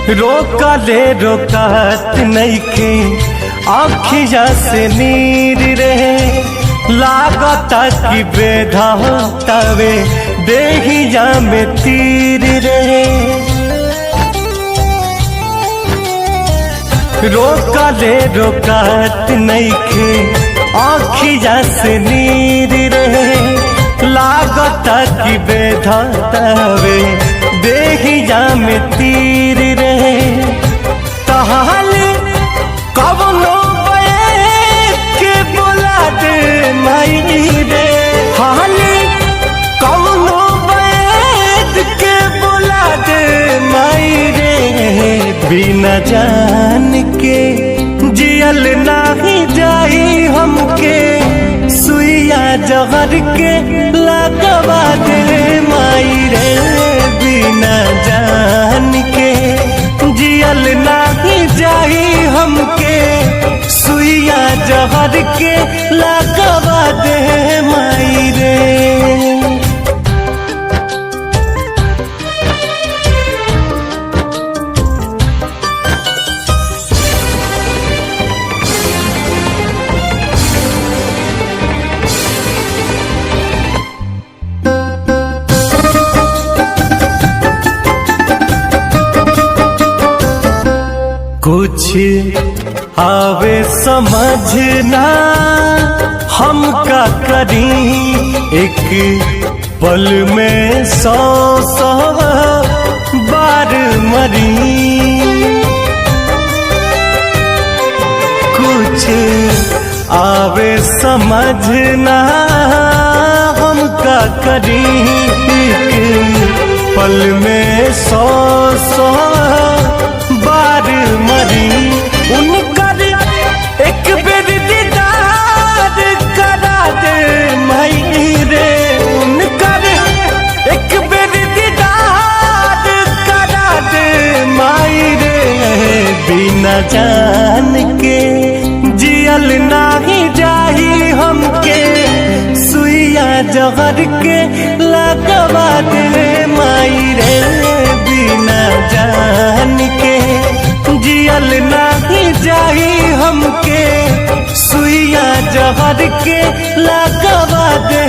रोकले रोकत नइखे आँखिया से नीर रहे, लागता कि बेधातावे देहिया में तीर रहे। रोकले रोकत नइखे आँखिया से नीर रहे, लागता कि बेधातावे देहिया में तीर रहे। तहाल कवनो बैठ के बोला दे माई रे, हाल कवनो बैठ के बोला दे माई रे। बिना जान के जियल नाही जाई हमके, सुइया जहर के लगवा दे माई रे। बिना जान के जियल नाही जाई हमके, सुइया जहर के लगवा दे माई रे। कुछ आवे समझना हम का करी, एक पल में 100 बार मरी। कुछ आवे समझना हम का करी, एक पल में 100 बार मरी। उनकर एक बेर दीदार करा दे माई रे, उनकर एक बेर दीदार करा दे माई रे। बिना जान के जियल नाही जाही हमके, सुइया जहर के लगवा दे माई रे। बिना जान के जियल नाही जाही हमके, सुइया जहर के लगवा दे